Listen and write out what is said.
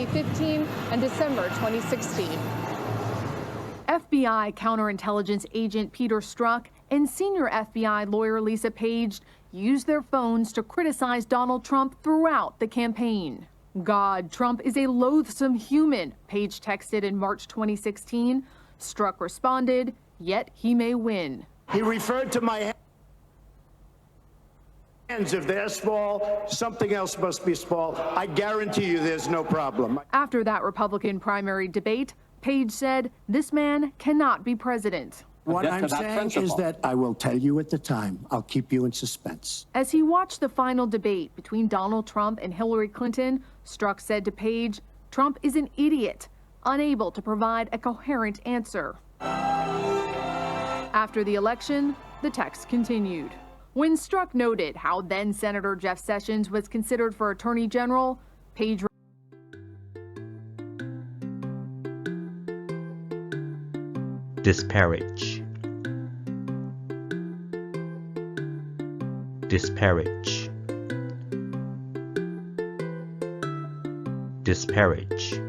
2015 and December 2016. FBI counterintelligence agent Peter Strzok and senior FBI lawyer Lisa Page used their phones to criticize Donald Trump throughout the campaign. God, Trump is a loathsome human, Page texted in March 2016. Strzok responded, yet he may win. He referred to my hands. If they're small, something else must be small. I guarantee you there's no problem. After that Republican primary debate, Page said this man cannot be president. What I'm saying is that I will tell you at the time. I'll keep you in suspense. As he watched the final debate between Donald Trump and Hillary Clinton, Strzok said to Page, Trump is an idiot, unable to provide a coherent answer. After the election, the text continued. When Strzok noted how then-Senator Jeff Sessions was considered for Attorney General, Page disparage, disparage, disparage.